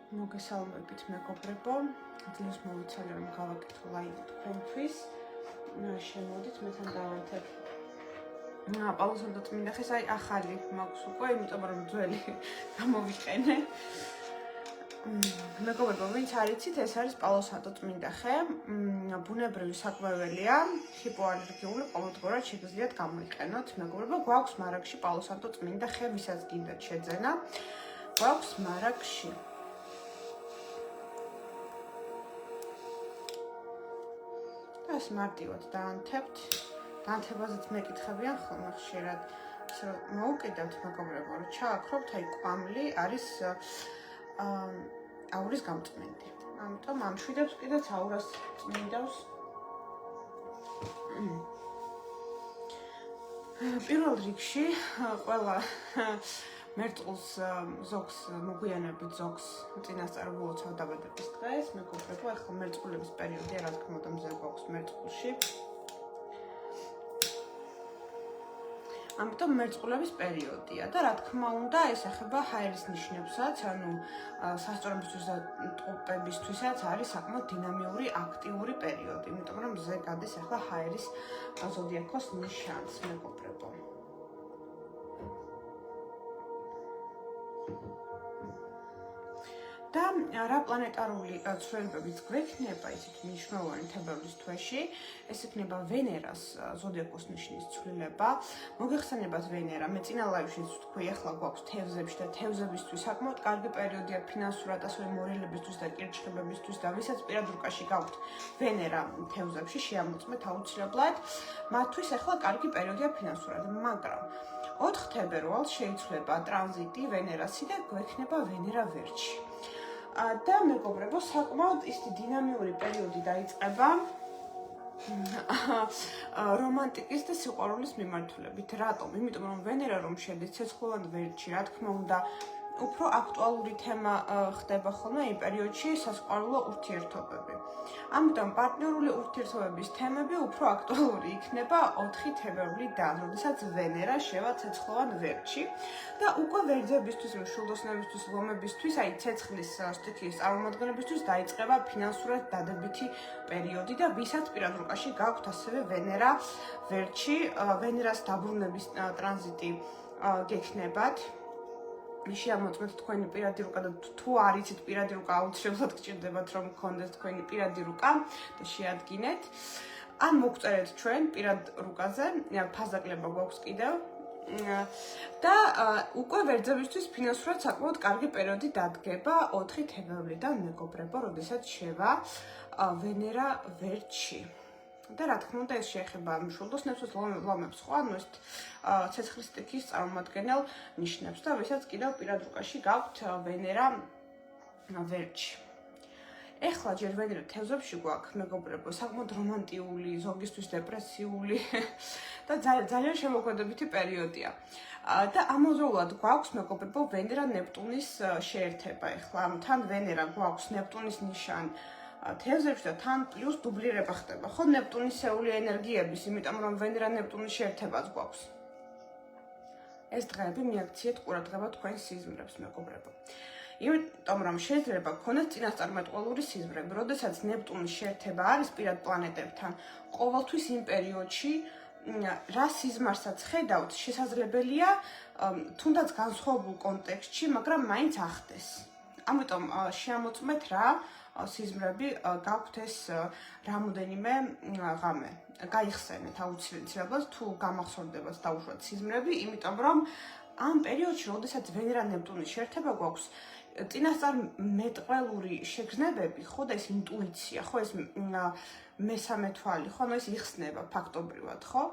მოგესალმებით მეგობრებო, ძლივს მოვიცალე რომ გავაკეთო ლაივი თქვენთვის. Შემოდით მეთან დავანთებ. პალოსანტო წმინდა ხეს აი ახალი მაქვს უკვე, იმიტომ რომ ძველი გამოვიყენე. მეგობრებო, ვინც არ იცით, ეს არის პალოსანტო წმინდა ხე. ბუნებრივი საკმაველია, ჰიპოალერგიული, ყოველდღურად შეგიძლიათ გამოიყენოთ. მეგობრებო, გვაქვს მარაგში პალოსანტო წმინდა ხე, ვისაც გინდათ შეძენა. გვაქვს მარაგში ეს მარტივად დაანთებთ. დაანთებაზეც მეკითხებიან ხოლმე ხშირად. ისე რომ მოუკიდებთ მეგობრებო, რომ ჩააქრობთ, აი კვამლი არის აურის გამწმენდი. ამიტომ ამშვიდებს კიდეც აურას წმინდავს. პირველ რიგში ყველა მერწყულს ზოგს მოგვიანებით ზოგს წინასწარ ულოცავ დაბადების დღეს. მეგობრებო, ახლა მერწყულების პერიოდია, რა თქმა უნდა, მზე გვაქვს მერწყულში. ამიტომ მერწყულების პერიოდია და რა თქმა უნდა, ეს ეხება ჰაერის ნიშნებსაც, ანუ სასწორებისთვის და ტყუპებისთვისაც არის საკმაოდ დინამიური, აქტიური პერიოდი, იმიტომ რომ მზე გადის ახლა ჰაერის ზოდიაქოს ნიშანს, მეგობრებო. და რა პლანეტარული ცვლილებებიც გვექნება ისეთ მნიშვნელოვანი თებერვლის თვეში, ეს იქნება ვენერას ზოდიაქოს ნიშნის ცვლილება. მოგეხსენებათ ვენერა, მე წინა ლაივშიც ვთქვი, ახლა გვაქვს თევზებში და თევზებისთვის საკმაოდ კარგი პერიოდია ფინანსურად, ასევე მორიელებისთვის და კირჩხიბებისთვის და ვისაც პირად რუკაში გაქვთ ვენერა თევზებში, შეამოწმეთ აუცილებლად. მათთვის ახლა კარგი პერიოდია ფინანსურად, მაგრამ 4 თებერვალს შეიცვლება ტრანზიტი ვენერასი და გვექნება ვენერა ვერჩი. და მეგობრებო, საკმაოდ ისეთი დინამიური პერიოდი დაიწყება რომანტიკის და სიყვარულის მიმართულებით. რატომ? იმიტომ რომ ვენერა რომ შედის ცეცხლოვან ვერჩი, რა თქმა უნდა, უფრო აქტუალური თემა ხდება ხოლმე იმ პერიოდში სასიყვარულო ურთიერთობები. ამიტომ პარტნიორული ურთიერთობების თემები უფრო აქტუალური იქნება 4 თებერვლიდან, როდესაც ვენერა შევა ცეცხლოვან ვერჩი და უკვე ვერძებისთვის, მშვილდოსნებისთვის, ლომებისთვის, აი ცეცხლის სტიქიის წარმომადგენლებისთვის დაიწყება ფინანსურად დადებითი პერიოდი და ვისაც პირად რუკაში გაქვთ ასევე ვენერა ვერჩი, ვენერას დაბრუნების ტრანზიტი გექნებათ. შეამოწმეთ თქვენი პირადი რუკა და თუ არ იცით პირადი რუკა, აუცილებლად გჭირდებათ რომ გქონდეს თქვენი პირადი რუკა და შეადგინეთ. ან მოგწერეთ ჩვენ პირად რუკაზე, ფაზაკლება გვაქვს კიდევ. და უკვე ვერძებისთვის ფინანსურად საკმაოდ კარგი პერიოდი დადგება 4 თებერვლიდან, მეგობრებო, როდესაც შევა ვენერა ვერჩი. და რა თქმა უნდა, ეს შეეხება მშვილდოსნებს, ლომებს, ხო, ანუ ეს ცეცხლის სტიქიის წარმომადგენელ ნიშნებს და ვისაც კიდევ პირად რუკაში გაქვთ ვენერა ვერჩი. ეხლა ჯერ ვენერა თევზებში გვაქვს, მეგობრებო, საკმაოდ რომანტიული, ზოგისთვის დეპრესიული და ძალიან შემოქმედებითი პერიოდია. და ამავდროულად გვაქვს, მეგობრებო, ვენერა ნეპტუნის შეერთება. ეხლა თან ვენერა გვაქვს ნეპტუნის ნიშანი თევზებში და თან პლუს დუბლირება ხდება, ხო, ნეპტუნისეული ენერგიების, იმიტომ რომ ვენერა ნეპტუნის შეერთებაც გვაქვს. ეს დღეები მიაქციეთ ყურადღება თქვენ სიზმრებს, მეგობრებო. იმიტომ რომ შეიძლება გქონდეს წინასწარმეტყველური სიზმრები, როდესაც ნეპტუნის შეერთება არის პირად პლანეტებთან, ყოველთვის იმ პერიოდში რა სიზმარსაც ხედავთ, შესაძლებელია თუნდაც განსხვავებულ კონტექსტში, მაგრამ მაინც ახდეს. ამიტომ შეამოწმეთ რა სიზმრები გაქვთ ეს რამოდენიმე ღამე. გაიხსენეთ აუცილებლად თუ გამახსოვდებათ დაუშვათ სიზმრები, იმიტომ რომ ამ პერიოდში, როდესაც ვენერა ნეპტუნის შეერთება გვაქვს, წინასწარმეტყველური შეგრძნებები, ხო და ეს ინტუიცია, ხო ეს მესამე თვალი, ხო, ანუ ეს იხსნება ფაქტობრივად, ხო?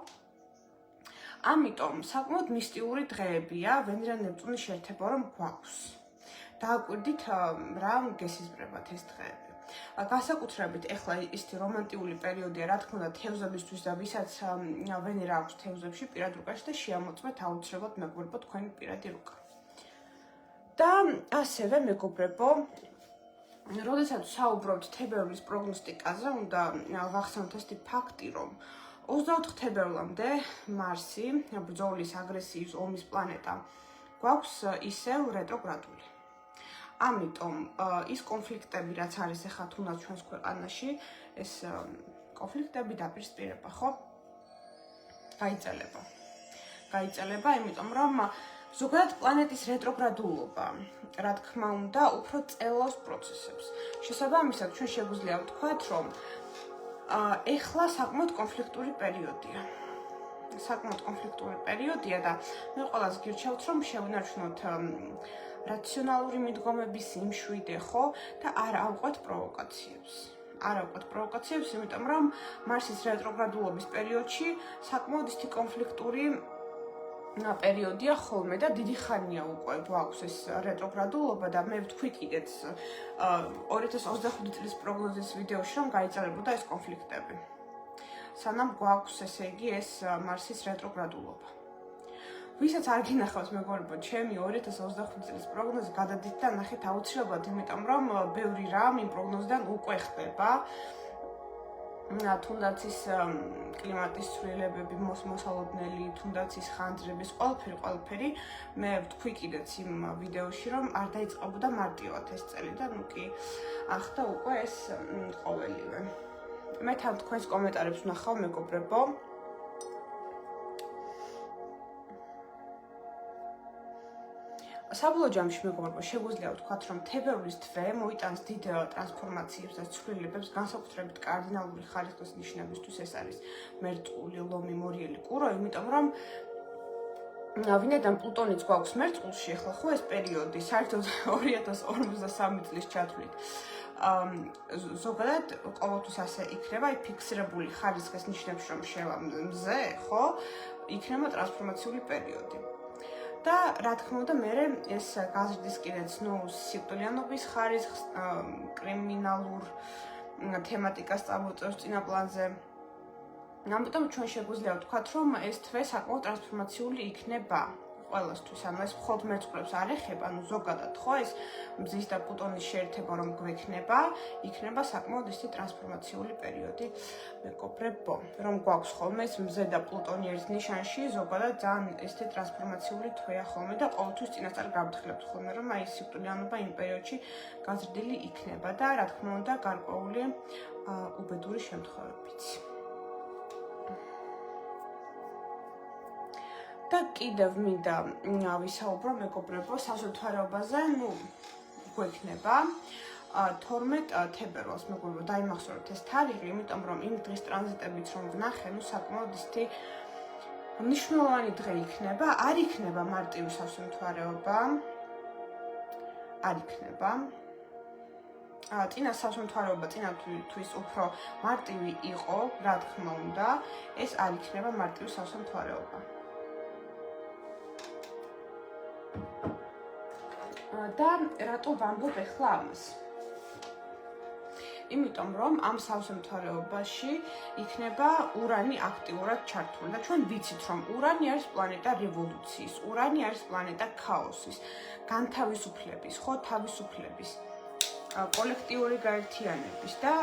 ამიტომ საკმაოდ მისტიური დღეებია ვენერა ნეპტუნის შეერთება რომ გვაქვს. დააკვირდით რა გესიზმრებათ ეს დღეები. განსაკუთრებით ეხლა ისეთი რომანტიული პერიოდია, რა თქმა უნდა, თევზებისთვის და ვისაც ვენერა აქვს თევზებში პირად რუკაში და შეამოწმეთ აუცილებლად მეგობრებო თქვენი პირადი რუკა. და ასევე მეგობრებო, როდესაც საუბრობთ თებერვლის პროგნოსტიკაზე, უნდა ვახსენოთ ესეთი ფაქტი, რომ 24 თებერვლამდე მარსი, ბრძოლის, აგრესიის, ომის პლანეტა, გვაქვს ისევ რეტროგრადული. ამიტომ ის კონფლიქტები, რაც არის ახლა თუნდაც ჩვენს ქვეყანაში, ეს კონფლიქტები დაპირისპირება, ხო? გაიწელება, იმიტომ რომ ზოგადად პლანეტის რეტროგრადულობა, რა თქმა უნდა, უფრო წელავს პროცესებს. შესაბამისად, ჩვენ შეგვიძლია ვთქვათ, რომ ეხლა საკმაოდ კონფლიქტური პერიოდია და მე ყველას გირჩევთ, რომ შევინარჩუნოთ რაციონალური მიდგომების იმშვიდე, ხო, და არ ავყვეთ პროვოკაციებს, იმიტომ რომ მარსის რეტროგრადულობის პერიოდში საკმაოდ ისეთი კონფლიქტური პერიოდია ხოლმე და დიდი ხანია უკვე გვაქვს ეს რეტროგრადულობა და მე ვთქვი კიდეც 2025 წლის პროგნოზის ვიდეოში რომ გაიწელებოდა ეს კონფლიქტები. სანამ გვაქვს ესე იგი ეს მარსის რეტროგრადულობა. ვისაც არ გინახავს მეგობრებო, ჩემი 2025 წლის პროგნოზი გადადით და ნახეთ აუცილებლად, იმიტომ რომ ბევრი რამ იმ პროგნოზიდან უკვე ხდება. თუნდაც ის კლიმატის ცვლილებები, მოსალოდნელი, თუნდაც ის ხანძრების, ყველაფერი, მე ვთქვი კიდეც იმ ვიდეოში, რომ არ დაიწყებოდა მარტივად ეს წელი და ნუ კი ახდა უკვე ეს ყოველივე. მე თან თქვენს კომენტარებს ვნახავ, მეგობრებო. საბოლოო ჯამში მეგობრებო, შეგვიძლია ვთქვათ, რომ თებერვლის თვე მოიტანს დიდ ტრანსფორმაციებს და ცვლილებებს, განსაკუთრებით კარდინალური ხარისხის ნიშნებისთვის ეს არის მერწყული, ლომი, მორიელი, კურო, იმიტომ რომ ვინაიდან პლუტონიც გვაქვს მერწყულში, ახლა ხო ეს პერიოდი, საერთოდ 2053 წლის ჩათვლით. ზოგადად ყოველთვის ასე იქნება, ფიქსირებული ხარისხის ნიშნებში რომ შევა მზე, ხო, იქნება ტრანსფორმაციული პერიოდი. და რა თქმა უნდა მე ეს გაზრდის კიდეც სიკვდილიანობის ხარისხს, კრიმინალურ თემატიკას წამოწევს წინა პლანზე. ამიტომ ჩვენ შეგვიძლია ვთქვათ, რომ ეს თვე საკმაოდ ტრანსფორმაციული იქნება ყველასთვის. ანუ ეს მხოლოდ მერწყულებს არ ეხება, ანუ ზოგადად ხო ეს მზის და პლუტონის შეერთება რომ გვექნება, იქნება საკმაოდ ისეთი ტრანსფორმაციული პერიოდი, მეგობრებო. რომ გვაქვს ხოლმე ეს მზე და პლუტონი ერთ ნიშანში, ზოგადად ძალიან ისეთი ტრანსფორმაციული თვეა ხოლმე და ყოველთვის წინასწარ გავთხრებთ ხოლმე, რომ აი სიკვდილიანობა იმ პერიოდში გაზრდილი იქნება და რა თქმა უნდა გარკვეული უბედური შემთხვევებიც. და კიდევ მინდა ვისაუბრო მეგობრებო სასულთვარეობაზე, გვექნება 12 თებერვალს, მეგობრებო, დაიმახსოვრეთ ეს თარიღი, იმიტომ რომ იმ დღის ტრანზიტებით რომ ვნახე, საკმაოდ ისეთი მნიშვნელოვანი დღე იქნება, არ იქნება მარტივი სასულთვარეობა, არ იქნება. წინა სასულთვარეობა წინათვის უფრო მარტივი იყო, რა თქმა უნდა, ეს არ იქნება მარტივი სასულთვარეობა. და რატო ვამბობ ახლა ამას? იმიტომ რომ ამ სასულთვარეობაში იქნება ურანი აქტიურად ჩართული და ჩვენ ვიცით რომ ურანი არის პლანეტა რევოლუციის, ურანი არის პლანეტა ქაოსის, განთავისუფლების, ხო, თავისუფლების, კოლექტიური გაერთიანების და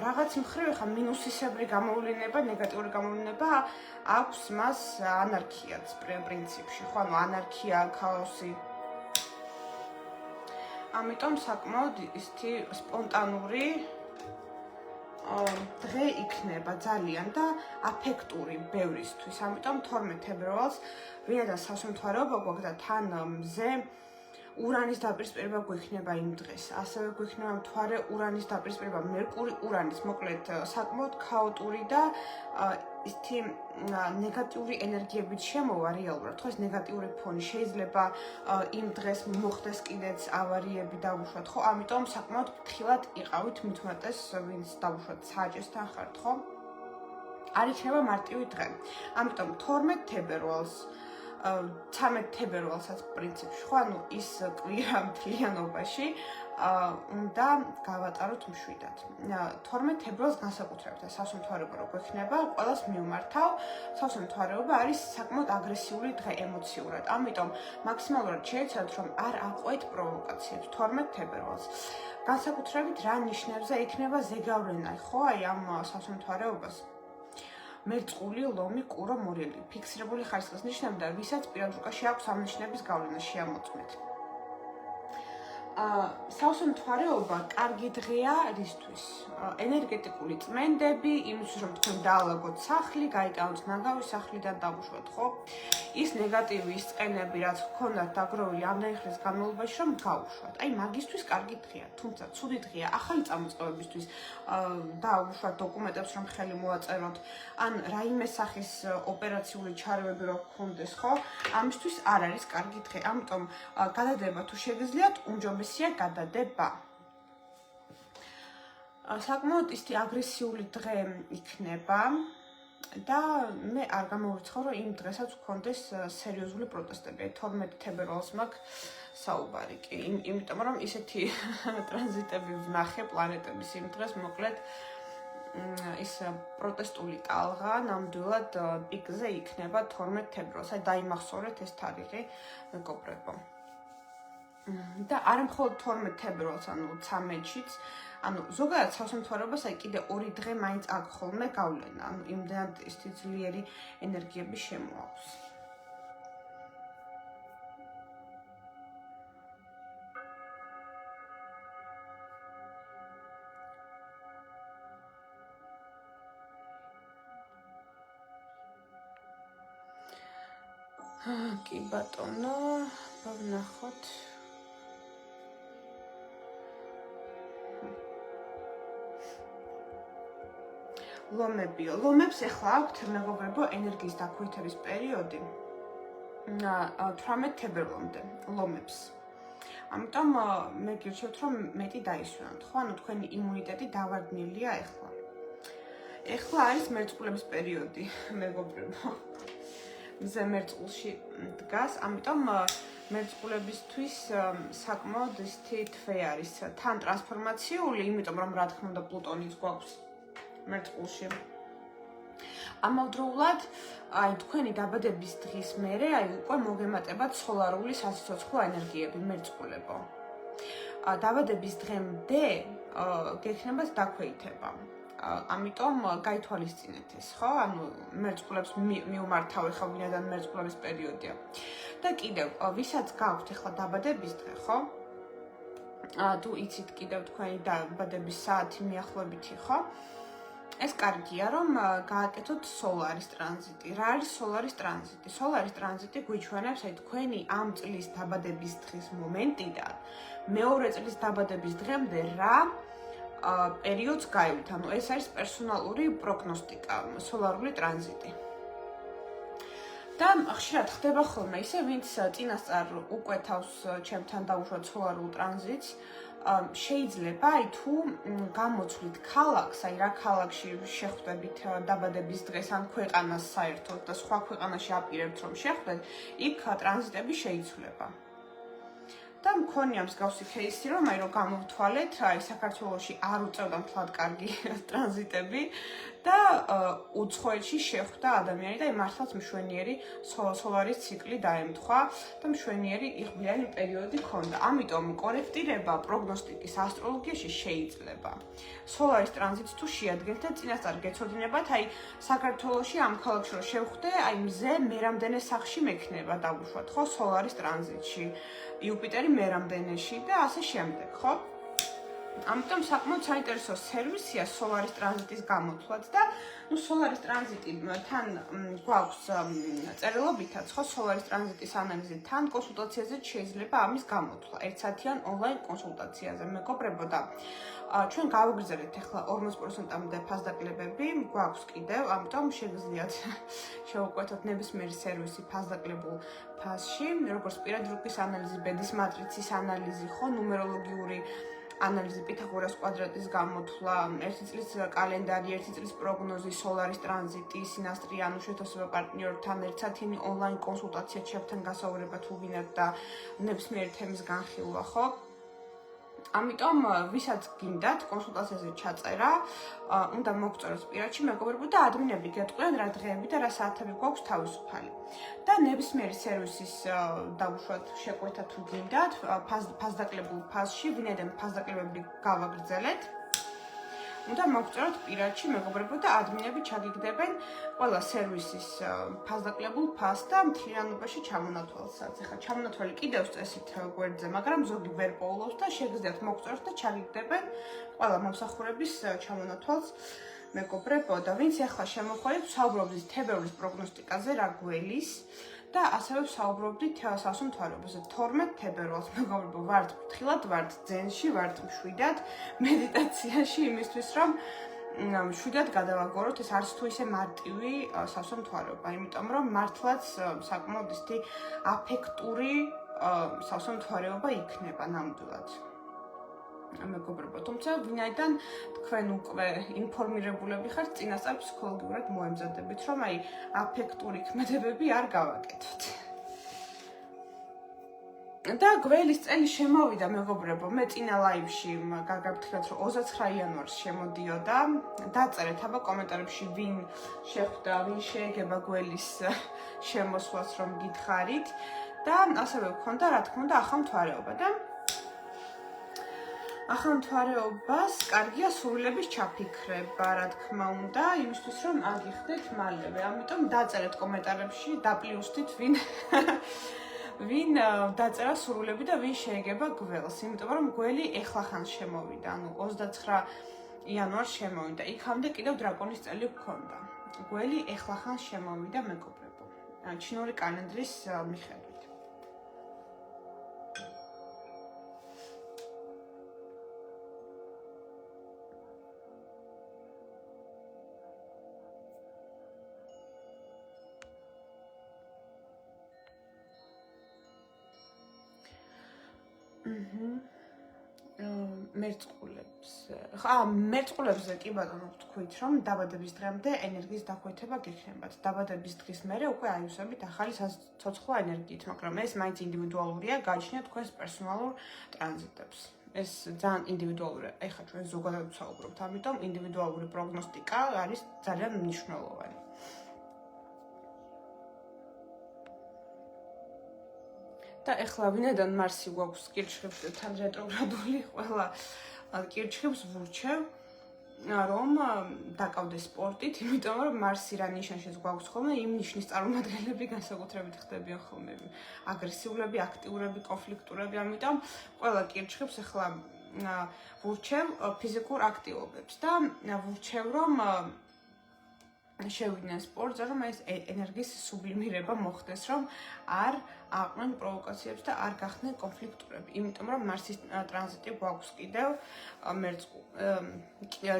რაღაც მხრივ ახლა მინუსისებრი გამოვლინება, ნეგატიური გამოვლინება აქვს მას ანარქიაც პრინციპში, ხო, ანუ ანარქია, ქაოსი. ამიტომ საკმაოდ ისეთი სპონტანური დღე იქნება ძალიან და აფექტური ბევრისთვის. ამიტომ 12 თებერვალს ვინაიდან სასულთვარეობა გვაქვს და თან მზე ურანის დაპირისპირება გვექნება იმ დღეს. ასევე გვექნება მთვარე ურანის დაპირისპირება, მერკური ურანის, მოკლედ საკმაოდ ქაოტური და ისეთი ნეგატიური ენერგიებით შემოვა რეალურად. ხო, ეს ნეგატიური ფონი შეიძლება იმ დღეს მოხდეს კიდეც ავარიები დავუშვათ, ხო? ამიტომ საკმაოდ ფრთხილად იყავით, მithumetes ვინც დავუშვათ საჯესთან ხართ, ხო? არ იქნება მარტივი დღე. ამიტომ 12 თებერვალს 13 თებერვალსაც პრინციპში, ხო, ანუ ის კვირა მთლიანობაში უნდა გავატაროთ მშვიდად. 12 თებერვალს განსაკუთრებით სასულთვარეობა რო გვექნება, ყველას მივმართავ, სასულთვარეობა არის საკმაოდ აგრესიული დღე ემოციურად. ამიტომ მაქსიმალურად შეეცადოთ, რომ არ აყვეთ პროვოკაციებს 12 თებერვალს. განსაკუთრებით რა ნიშნებზე იქნება ზეგავლენა, ხო, აი ამ სასულთვარეობას. მერწყული, ლომი, კურო, მორიელი, ფიქსირებული ხარისხის ნიშნები და ვისაც პირად რუკაში აქვს ამ ნიშნების გავლენა შეამოწმეთ. სავსე მთვარეობა კარგი დღეა რისთვის? ენერგეტიკული წმენდები, იმისთვის რომ თქვენ დაალაგოთ სახლი, გაიტანოთ ნაგავი სახლიდან დავუშვათ, ხო? ის ნეგატივი წყენები, რაც გქონდათ დაგროვილი ამდენი ხნის განმავლობაში, რომ გავუშვათ. აი, მაგისთვის კარგი დღეა, თუმცა ცუდი დღეა ახალი წამოწყებებისთვის, დავუშვათ დოკუმენტებს, რომ ხელი მოვაწეროთ, ან რაიმე სახის ოპერაციული ჩარევები რო გქონდეს, ხო? ამისთვის არ არის კარგი დღე. ამიტომ გადადება თუ შეგიძლიათ, უმჯობესია გადადება. საკმაოდ ისეთი აგრესიული დღე იქნება და მე არ გამოვიცხავ, რომ იმ დღესაც გქონდეს სერიოზული პროტესტები. 12 თებერვალს მაქვს საუბარი კი, იმიტომ რომ ისეთი ტრანზიტები ვნახე პლანეტების იმ დღეს, მოკლედ ის პროტესტული ტალღა ნამდვილად პიკზე იქნება 12 თებერვალს. აი დაიმახსოვრეთ ეს თარიღი, მეგობრებო. და არ მხოლოდ 12 თებერვალს, ანუ 13-შიც, ანუ ზოგადად სავსე მთვარეობას აი კიდე 2 დღე მაინც აქ ხოლმე გავლენა, ანუ იმდენად ისეთი ძლიერი ენერგიები შემოაქვს. კი ბატონო, ვნახოთ. ლომებს ახლა აქვთ მეგობრებო ენერგიის დაქვეითების პერიოდი 18 თებერვალამდე ლომებს. ამიტომ მე გირჩევთ რომ მეტი დაისვენოთ, ხო? ანუ თქვენი იმუნიტეტი დავარდნილია ახლა. ახლა არის მერწყულების პერიოდი, მეგობრებო. მზე მერწყულში დგას, ამიტომ მერწყულებისთვის საკმაოდ ისეთი თვე არის თან ტრანსფორმაციული, იმიტომ რომ რა თქმა უნდა პლუტონიც გვაქვს მერწყულში. ამავდროულად, აი თქვენი დაბადების დღის მერე, აი უკვე მოგემატებათ სოლარული სასიცოცხლო ენერგიები მერწყულებო. დაბადების დღემდე გექნებათ დაქვეითება. ამიტომ გაითვალისწინეთ ეს, ხო? ანუ მერწყულებს მიუმართავ ახლა ვინაიდან მერწყულების პერიოდია. და კიდევ, ვისაც გაქვთ ახლა დაბადების დღე, ხო? თუ იცით კიდევ თქვენი დაბადების საათი მიახლოებითი, ხო? ეს კარგია, რომ გააკეთოთ სოლარის ტრანზიტი. რა არის სოლარის ტრანზიტი? სოლარის ტრანზიტი გვიჩვენებს აი თქვენი ამ წლის დაბადების დღის მომენტიდან მეორე წლის დაბადების დღემდე რა პერიოდს გაივთ. ანუ ეს არის პერსონალური პროგნოსტიკა, სოლარული ტრანზიტი. და ხშირად ხდება ხოლმე ისე, ვინც წინასწარ უკვე თავს ჩემთან დაუშვათ სოლარულ ტრანზიტს, შეიძლება აი თუ გამოცვლით ქალაქს, აი რა ქალაქში შეხვდებით დაბადების დღეს ან ქვეყანას საერთოდ და სხვა ქვეყანაში აპირებთ რომ შეხვდეთ, იქ ტრანზიტები შეიცვლება. და მქონია მსგავსი кейსი, რომ აი რომ გამოვთვალეთ, აი საქართველოში არ უწევდა მთლად კარგი ტრანზიტები და უცხოეთში შეხვდა ადამიანი და მართლაც მშვენიერი სოლარის ციკლი დაემთხვა და მშვენიერი იღბლიანი პერიოდი ჰქონდა. ამიტომ კორექტირება პროგნოსტიკის ასტროლოგიაში შეიძლება. სოლარის ტრანზიტს თუ შეადგენთ და წინასწარ გეცოდინებათ, აი საქართველოში ამ ქალაქში რომ შევხვდე, აი მზე მერამდენე სახლში მექნება დავუშვათ, ხო, სოლარის ტრანზიტში. იუპიტერი მერამდენეში და ასე შემდეგ, ხო? ამიტომ საკმაოდ საინტერესო სერვისია სოლარის ტრანზიტის გამოთვლაც და ნუ სოლარის ტრანზიტი თან გვაქვს წერილობითაც, ხო, სოლარის ტრანზიტის ანალიზი თან კონსულტაციაზე შეიძლება ამის გამოთვლა, ერთსაათიან ონლაინ კონსულტაციაზე, მეგობრებო და ჩვენ გავაგრძელებთ ახლა 40%-მდე ფასდაკლებები, გვაქვს კიდევ, ამიტომ შეგიძლიათ შევუკვეთოთ ნებისმიერი სერვისი ფასდაკლებულ ფასში, როგორც პირად რუკის ანალიზი, ბედის მატრიცის ანალიზი, ხო, ნუმეროლოგიური ანალიზი, პითაგორას კვადრატის გამოთვლა, 1 წლის კალენდარი, 1 წლის პროგნოზი, სოლარის ტრანზიტი, სინასტრი, ანუ შეთანხმება პარტნიორთან, ერთსაათიანი ონლაინ კონსულტაცია ჩემთან გასაუბრება თუ გინდათ და ნებისმიერი თემის განხილვა, ხო? ამიტომ ვისაც გინდათ კონსულტაციაზე ჩაწერა, უნდა მოგწეროთ პირადში, მეგობრებო და ადმინები გეტყვიან რა დღეები და რა საათები გვაქვს თავისუფალი. და ნებისმიერი სერვისის დავუშვათ შეკვეთა თუ გინდათ, ფასდაკლებულ ფასში, ვინაიდან ფასდაკლებები გავაგრძელეთ. უნდა მოგწეროთ პირადში, მეგობრებო და ადმინები ჩაგიგდებენ ყველა სერვისის ფასდაკლებულ ფასს და მთლიანობაში ჩამონათვალსაც. ახლა ჩამონათვალი კიდევ წესით გვერდზე, მაგრამ ზოგი ვერ პოულობს და შეგიძლიათ მოგწეროთ და ჩაგიგდებენ ყველა მომსახურების ჩამონათვალს. მეგობრებო და ვინც ახლა შემოხვალეთ, ვსაუბრობთ თებერვლის პროგნოსტიკაზე, რა გველის და ასევე ვსაუბრობთ სასუნთვალოებზე. 12 თებერვალს მეგობრებო ვართ ფრთხილად, ვართ ძენში, ვართ მშვიდად, მედიტაციაში იმისთვის რომ მშვიდად გადავაგოროთ, ეს არც თუ ისე მარტივი სასუნთვალოება, იმიტომ რომ მართლაც საკმაოდ ისეთი აფექტური სასუნთვალოება იქნება ნამდვილად. მეგობრებო, თუმცა ვინაიდან თქვენ უკვე ინფორმირებულები ხართ, წინასწარ ფსიქოლოგიურად მოემზადებით, რომ აი აფექტური ქმედებები არ გავაკეთოთ. და გველის წელი შემოვიდა, მეგობრებო, მე წინა ლაივში გაგაფრთხილეთ, რომ 29 იანვარს შემოდიოდა. დაწერეთ აბა კომენტარებში ვინ შეხვდა, ვინ შეეგება გველის შემოსვლას, რომ გითხარით და ასევე გქონდა, რა თქმა უნდა, ახალმთვარეობა და ახალმთვარეობას კარგია სურვილების ჩაფიქრება, რა თქმა უნდა, იმისთვის რომ აგიხდეთ მალევე. ამიტომ დაწერეთ კომენტარებში, დაპლიუსდით ვინ დაწერა სურვილები და ვინ შეეგება გველს, იმიტომ რომ გველი ეხლახან შემოვიდა, ანუ 29 იანვარს შემოვიდა. იქამდე კიდევ დრაკონის წელი გქონდა. გველი ეხლახან შემოვიდა, მეგობრებო. ჩინური კალენდრის მიხედვით. მერწყულებზე კი ბატონო ვთქვით, რომ დაბადების დღემდე ენერგიის დაქვეითება გექნებათ. დაბადების დღის მერე უკვე აივსებით ახალი საცოცხლო ენერგიით, მაგრამ ეს მაინც ინდივიდუალურია, გააჩნიათ თქვენს პერსონალურ ტრანზიტებს. ეს ძალიან ინდივიდუალურია. ეხლა ჩვენ ზოგადად ვსაუბრობთ, ამიტომ ინდივიდუალური პროგნოსტიკა არის ძალიან მნიშვნელოვანი. და ეხლა ვინაიდან მარსი გვაქვს კირჩხიბთან რეტროგრადული, ყველა კირჩხიბს ვურჩევ, რომ დაკავდეს სპორტით, იმიტომ რომ მარსი რა ნიშანშიც გვაქვს ხოლმე, იმ ნიშნის წარმომადგენლები განსაკუთრებით ხდებიან ხოლმე აგრესიულები, აქტიურები, კონფლიქტურები, ამიტომ ყველა კირჩხიბს ეხლა ვურჩევ ფიზიკურ აქტივობებს და ვურჩევ რომ შევიდნენ სპორტზე, რომ ეს ენერგიის სუბლიმირება მოხდეს, რომ არ აყვნენ პროვოკაციებს და არ გახდნენ კონფლიქტურები. იმიტომ რომ მარსის ტრანზიტი გვაქვს კიდევ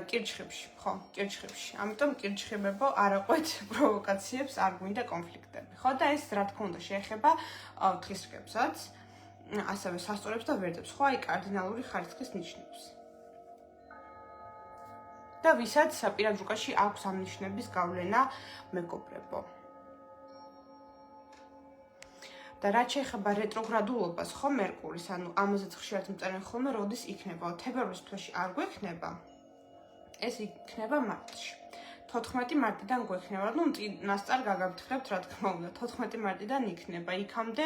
კირჩხიბში, ხო, კირჩხიბში. ამიტომ კირჩხიბებო არ აყვეთ პროვოკაციებს, არ გვინდა კონფლიქტები. ხო და ეს რა თქმა უნდა შეეხება თხის რგებსაც, ასევე სასწორებს და ვერდებს, ხო, აი კარდინალური ხარისხის ნიშნებს. და ვისაც პირად რუკაში აქვს ამ ნიშნების გავლენა, მეგობრებო. და რაც შეეხება რეტროგრადულობას, ხო, მერკურის, ანუ ამაზეც ხშირად მწერენ ხოლმე, როდის იქნება, თებერვლის თვეში არ გვექნება, ეს იქნება მარტში. 14 მარტიდან გვექნება, ну, წინასწარ გაგაფრთხილებთ, რა თქმა უნდა, 14 მარტიდან იქნება. იქამდე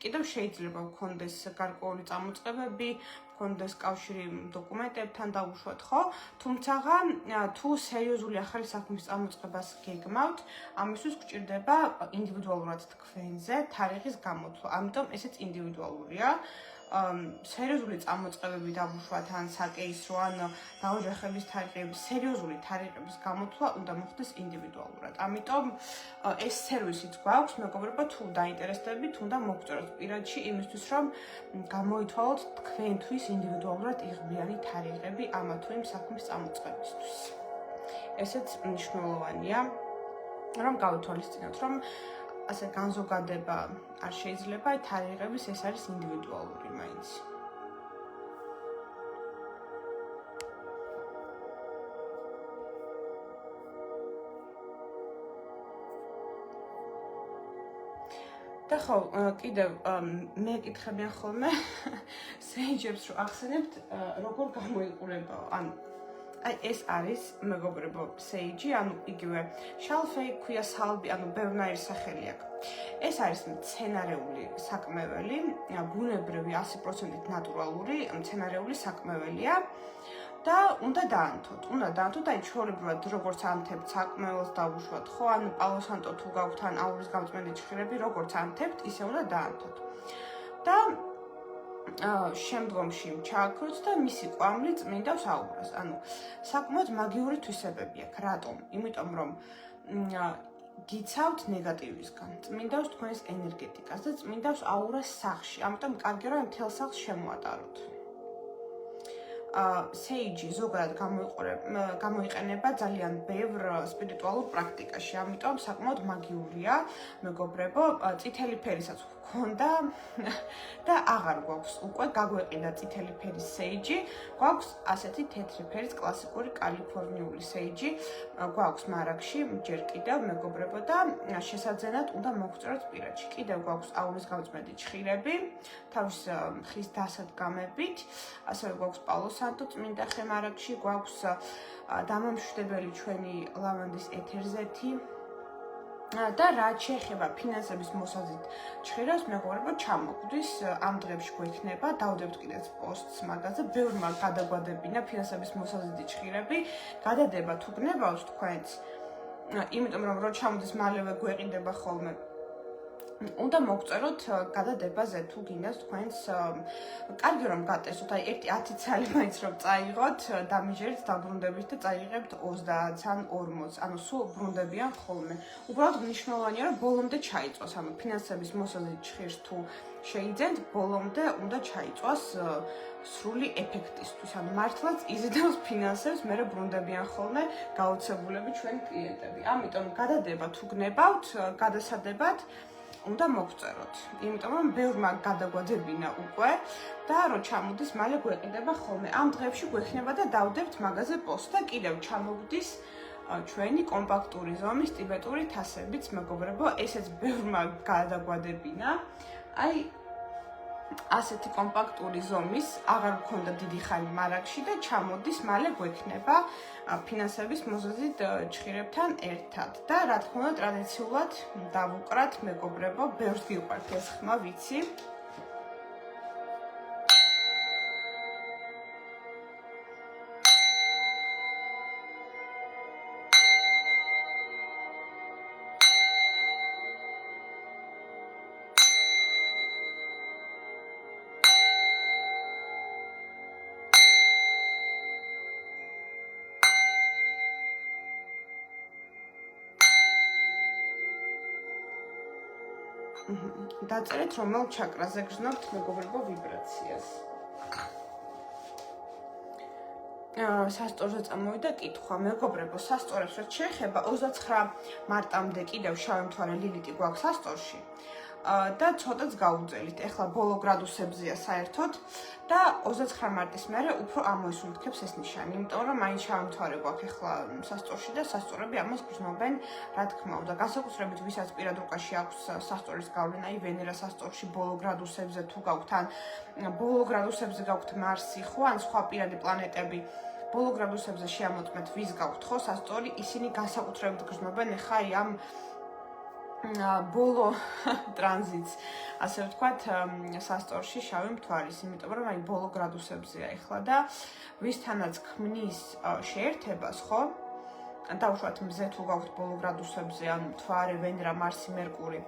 კიდევ შეიძლება გქონდეს გარკვეული წამოწყებები, გქონდეს კავშირი დოკუმენტებთან დაუშვათ, ხო? თუმცა თუ სერიოზული ახალი საქმის წამოწყებას გეგმავთ, ამისთვის გჭირდება ინდივიდუალურად თქვენზე თარიღის გამოთვლა. ამიტომ ესეც ინდივიდუალურია. სერიოზული წამოწყებები დავუშვათ ან საკეისრო ან დაოჯახების თარიღები, სერიოზული თარიღების გამოთვლა უნდა მოხდეს ინდივიდუალურად. ამიტომ ეს სერვისიც გვაქვს, მეგობრებო, თუ დაინტერესდებით, უნდა მოგწეროთ პირადში იმისთვის, რომ გამოითვალოთ თქვენთვის ინდივიდუალურად იღბლიანი თარიღები ამა თუ იმ საქმის წამოწყებისთვის. ესეც მნიშვნელოვანია, რომ გავითვალისწინოთ, რომ ასე განზოგადება არ შეიძლება, თარიღების ეს არის ინდივიდუალური მაინც. და ხო, კიდევ მეკითხებიან ხოლმე სეიჯებს რომ ახსენებთ, როგორ გამოიყურებაო, ანუ აი ეს არის მეგობრებო სეიჯი, ანუ იგივე შალფეი ქვია სალბი, ანუ ბევრნაირი სახელი აქვს. ეს არის მცენარეული საკმეველი, ბუნებრივი 100%-ით ნატურალური მცენარეული საკმეველია. და უნდა დაანთოთ, აი ჩვეულებრივად როგორც ანთებთ საკმელს დავუშვათ, ხო, ან პალოსანტო თუ გაქვთ ან აურის გამწმენდი ჭხირები, როგორც ანთებთ, ისე უნდა დაანთოთ. და შემდგომში ჩააქროთ და მისი კვამლი წმინდავს აურას. ანუ საკმაოდ მაგიური თვისებები აქვს. რატომ? იმიტომ რომ გიცავთ ნეგატივისგან, წმინდავს თქვენს ენერგეტიკას და წმინდავს აურას სახში. ამიტომ კარგია რომ მთელ სახლს შემოატაროთ. სეიჯი ზოგადად გამოიყენება ძალიან ბევრ სპირიტუალურ პრაქტიკაში, ამიტომ საკმაოდ მაგიურია, მეგობრებო, წითელი ფერისაც გქონდა და აღარ გვაქვს უკვე გაგვეყიდა წითელი ფერის სეიჯი, გვაქვს ასეთი თეთრი ფერის კლასიკური კალიფორნიული სეიჯი, გვაქვს მარაგში ჯერ კიდევ, მეგობრებო, და შესაძენად უნდა მოგწეროთ პირადში. კიდევ გვაქვს აურის გამწმენდი ჭხირები, თავის ხის დასადგამებით, ასევე გვაქვს პალოსანტო წმინდა ხე მარაგში, გვაქვს დამამშვიდებელი ჩვენი ლავანდის ეთერზეთი. და რაც შეეხება ფინანსების მოსაზიდ ჭხირებს, მეგობრებო, ჩამოგვდის ამ დღეებში გვექნება, დავდებთ კიდეც პოსტს მაგაზე, ბევრმა გადაგვადებინა ფინანსების მოსაზიდი ჭხირები, გადადება თუ გნებავს თქვენც, იმიტომ რომ რო ჩამოდის მალევე გვეყიდება ხოლმე. უნდა მოგწეროთ გადადებაზე თუ გინდათ თქვენს კარგი რომ გატესოთ, აი 1-10 ცალი მაინც რომ წაიღოთ, დამიჯერეთ, დაბრუნდებით და წაიღებთ 30-ს ან 40-ს, ანუ სულ ბრუნდებიან ხოლმე. უბრალოდ მნიშვნელოვანია რომ ბოლომდე ჩაიწვას, ანუ ფინანსების მოსაზიდ ჭხირს თუ შეიძენთ, ბოლომდე უნდა ჩაიწვას სრული ეფექტისთვის, ანუ მართლაც იზიდავს ფინანსებს, მერე ბრუნდებიან ხოლმე გაოცებულები ჩვენი კლიენტები. ამიტომ გადადება თუ გნებავთ, გადასადებად უნდა მოგწეროთ, იმიტომ რომ ბევრმა გადაგვადებინა უკვე და რო ჩამოდის, მალე გვეყიდება ხოლმე. ამ დღეებში გვექნება და დავდებთ მაგაზე პოსტს და კიდევ ჩამოგვდის ჩვენი კომპაქტური ზომის ტიბეტური თასებიც, მეგობრებო, ესეც ბევრმა გადაგვადებინა. აი ასეთი კომპაქტური ზომის აღარ გქონდა დიდი ხანი მარაგში და ჩამოდის, მალე გვექნება ფინანსების მოსაზიდ ჭხირებთან ერთად. და რა თქმა უნდა, ტრადიციულად დავუყრათ, მეგობრებო, ბევრს გიყვართ ეს ხმა, ვიცი. დაწერეთ რომელ ჩაკრაზე გრძნობთ, მეგობრებო, ვიბრაციას. სასწორზე წამოვიდა კითხვა, მეგობრებო, სასწორებს რაც შეეხება 29 მარტამდე კიდევ შავი მთვარე ლილიტი გვაქვს სასწორში. და ცოტაც გაუძელით. ეხლა ბოლო გრადუსებზეა საერთოდ და 29 მარტის მერე უფრო ამოისუნთქებს ეს ნიშანი, იმიტომ რომ მაინც შავი მთვარე გვაქვს ეხლა სასწორში და სასწორები ამას გრძნობენ, რა თქმა უნდა. განსაკუთრებით ვისაც პირად რუკაში აქვს სასწორის გავლენა, აი ვენერა სასწორში ბოლო გრადუსებზე თუ გაქვთ, ან ბოლო გრადუსებზე გაქვთ მარსი, ხო, ან სხვა პირადი პლანეტები. ბოლო გრადუსებზე შეამოწმეთ, ვის გაქვთ ხო სასწორი, ისინი განსაკუთრებით გრძნობენ ეხლა აი ამ ბოლო ტრანზიტს, ასე ვთქვათ, სასწორში შავი მთვარის, იმიტომ რომ აი ბოლო გრადუსებზეა ეხლა და ვისთანაც ქმნის შეერთებას, ხო? დავუშვათ მზე თუ გაქვთ ბოლო გრადუსებზე, ან მთვარე, ვენერა, მარსი, მერკური.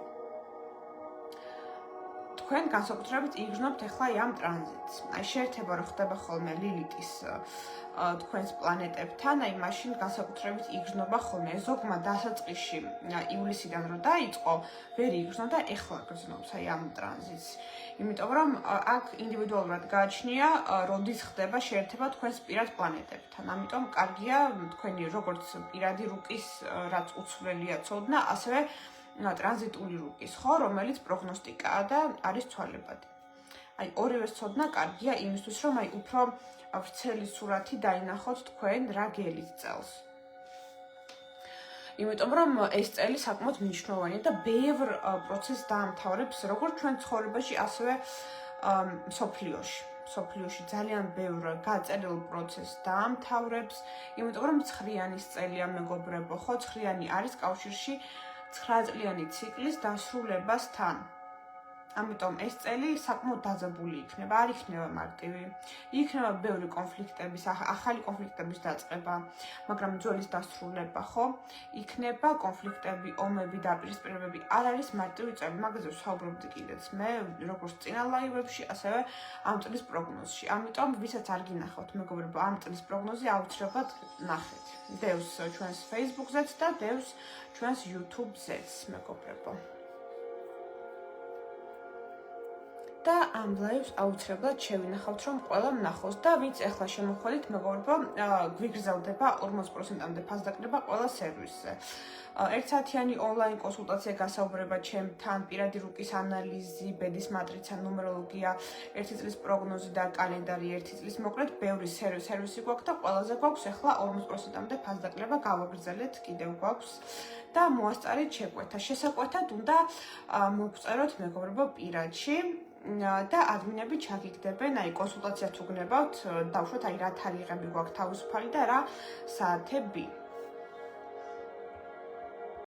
თქვენ განსაკუთრებით იგრძნობთ ეხლა ამ ტრანზიტს. აი შეერთება რო ხდება ხოლმე ლილიტის თქვენს პლანეტებთან, აი მაშინ განსაკუთრებით იგრძნობა ხოლმე. ზოგმა დასაწყისში ივლისიდან რო დაიწყო, ვერ იგრძნო და ეხლა გრძნობს აი ამ ტრანზიტს. იმიტომ რომ აქ ინდივიდუალურად გააჩნია, როდის ხდება შეერთება თქვენს პირად პლანეტებთან. ამიტომ კარგია თქვენი როგორც პირადი რუკის, რაც უცვლელია ცოდნა, ასევე ტრანზიტული რუკის, ხო, რომელიც პროგნოსტიკაა და არის ცვალებადი. აი ორივეს ცოდნა კარგია იმისთვის, რომ აი უფრო ვრცელი სურათი დაინახოთ თქვენ რა გელით წელს. იმიტომ რომ ეს წელი საკმაოდ მნიშვნელოვანია და ბევრ პროცესს დაამთავრებს როგორც ჩვენ ცხოვრებაში, ასევე მსოფლიოში ძალიან ბევრ გაწერილ პროცესს დაამთავრებს, იმიტომ რომ ცხრიანის წელია, მეგობრებო, ხო, ცხრიანი არის კავშირში 9 წლიანი ციკლის დასრულებასთან. ამიტომ ეს წელი საკმაოდ დაძაბული იქნება, არ იქნება მარტივი. იქნება ბევრი კონფლიქტების, ახალი კონფლიქტების დაწყება, მაგრამ ძვლის დასრულება, ხო? იქნება კონფლიქტები, ომები, დაპირისპირებები. არ არის მარტივი წელი, მაგაზე ვსაუბრობდი კიდეც მე, როგორც წინა ლაივებში, ასევე ამ წლის პროგნოზში. ამიტომ ვისაც არ გინახავთ, მეგობრებო, ამ წლის პროგნოზი აუცილებლად ნახეთ. დევს ჩვენს Facebook-ზეც და დევს ჩვენს YouTube-ზეც, მეგობრებო. და ამ ლაივს აუცილებლად შევინახავთ, რომ ყველა ნახოს და ვინც ახლა შემოხვალით, მეგობრებო, გვიგრძელდება 40%-მდე ფასდაკრება ყველა სერვისზე. ერთსაათიანი ონლაინ კონსულტაცია, გასაუბრება ჩემთან, პირადი რუკის ანალიზი, ბედის მატრიცა, ნუმეროლოგია, ერთი წლის პროგნოზი და კალენდარი ერთი წლის მოკლედ, ბევრი სერვისი გვაქვს და ყველაზე გვაქვს ახლა 40%-მდე ფასდაკრება გავაგრძელეთ, კიდევ გვაქვს და მოასწარეთ შეკვეთა. შესაკვეთად უნდა მოგწეროთ, მეგობრებო, პირადში. და ადმინები ჩაგიგდებენ, აი კონსულტაცია თუ გნებავთ, დავუშვათ აი რა თარიღები გვაქვს თავისუფალი და რა საათები.